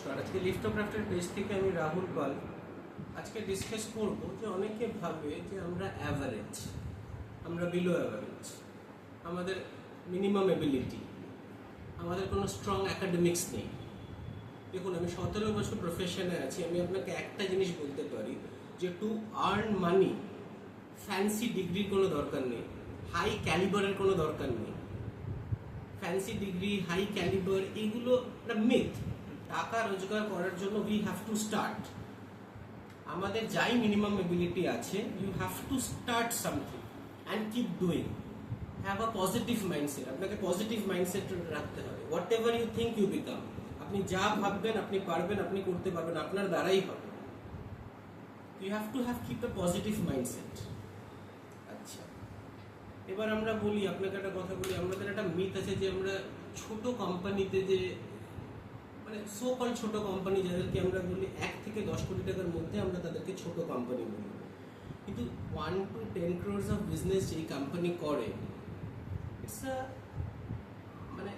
নমস্কার। আজকে লিফটোগ্রাফের পেজ থেকে আমি রাহুল পাল আজকে ডিসকাস করব যে অনেকে ভাবে যে আমরা অ্যাভারেজ, আমরা বিলো অ্যাভারেজ, আমাদের মিনিমাম এবিলিটি, আমাদের কোনো স্ট্রং অ্যাকাডেমিক্স নেই। দেখুন, আমি 17 বছর প্রফেশনে আছি। আমি আপনাকে একটা জিনিস বলতে পারি যে টু আর্ন মানি ফ্যান্সি ডিগ্রির কোনো দরকার নেই, হাই ক্যালিবারের কোনো দরকার নেই। ফ্যান্সি ডিগ্রি, হাই ক্যালিবার, এগুলো একটা মিথ। টাকা রোজগার করার জন্য উই হ্যাভ টু স্টার্ট। আমাদের যাই মিনিমাম এবিলিটি আছে, you have to start something and keep doing. Have a positive mindset. আপনাকে পজিটিভ মাইন্ডসেট রাখতে হবে। Whatever you think you become. আপনি যা ভাববেন আপনি পারবেন, আপনি করতে পারবেন, আপনার দ্বারাই হবে। You have to keep a positive mindset. আচ্ছা, এবার আমরা বলি, আপনাকে একটা কথা বলি, আমাদের একটা মিথ আছে যে আমরা ছোট কোম্পানিতে, যে মানে সো কল ছোট কোম্পানি যাদেরকে আমরা বলি 1 থেকে 10 কোটি টাকার মধ্যে, আমরা তাদেরকে ছোট কোম্পানি বলি। কিন্তু 1 to 10 crores অফ বিজনেস যেই কোম্পানি করে, ইটস মানে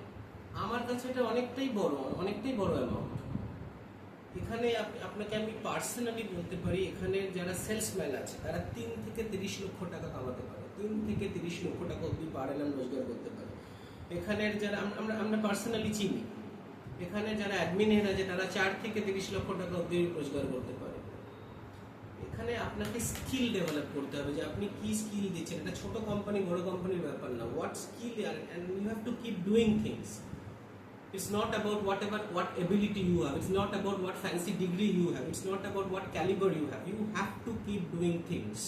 আমার কাছে এটা অনেকটাই বড় অ্যামাউন্ট। এখানে আপনাকে আমি পার্সোনালি বলতে পারি, এখানে যারা সেলসম্যান আছে তারা 3 থেকে 30 লক্ষ টাকা কামাতে পারে। 3 থেকে 30 লক্ষ টাকা অব্দি পার অ্যানাম রোজগার করতে পারে। এখানের যারা আমরা পার্সোনালি চিনি, এখানে যারা অ্যাডমিনের আছে তারা 4 থেকে 30 লক্ষ টাকা অব্দি রোজগার করতে পারে। এখানে আপনাকে স্কিল ডেভেলপ করতে হবে, যে আপনি কি স্কিল দিচ্ছেন। এটা ছোট কোম্পানি বড় কোম্পানির ব্যাপার না। What skill and you have to keep doing things. It's not about what ability you have. It's not about what fancy degree you have. It's not about what caliber you have. You have to keep doing things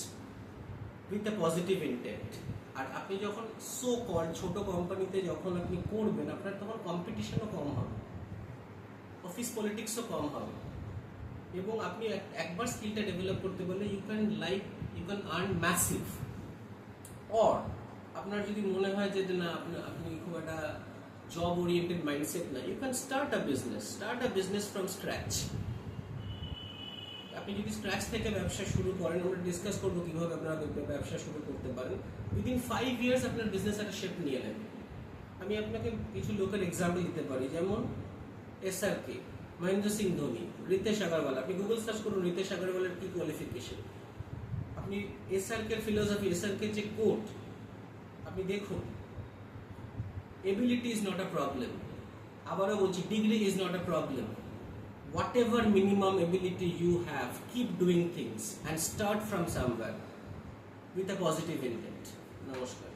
with a positive intent. আর আপনি যখন so call ছোট কোম্পানিতে যখন আপনি করবেন, আপনার তখন কম্পিটিশনও কম হবে, অফিস পলিটিক্সও কম হবে, এবং আপনি একবার স্কিলটা ডেভেলপ করতে পারলে you can earn massive. Or আপনার যদি মনে হয় যে না, আপনি খুব একটা জব ওরিয়েন্টেড মাইন্ডসেট না, you can start a business from scratch. আপনি যদি স্ক্র্যাচ থেকে ব্যবসা শুরু করেন, আমরা ডিসকাস করবো কিভাবে আপনারা ব্যবসা শুরু করতে পারেন। উইদিন 5 years আপনার বিজনেস একটা শেপ নিয়ে নেবে। আমি আপনাকে কিছু লোকের এক্সাম্পল দিতে পারি, যেমন SRK, মহেন্দ্র সিং ধোনি, রিতেশ আগরওয়াল। আপনি গুগল সার্চ করুন রিতেশ আগরওয়ালের কি কোয়ালিফিকেশন। আপনি SRK এর ফিলোসফি, SRK যে কোট আপনি দেখুন। Ability is not a problem. আবারও বলছি, degree is not a problem. Whatever minimum ability you have, keep doing things and start from somewhere with a positive intent. নমস্কার।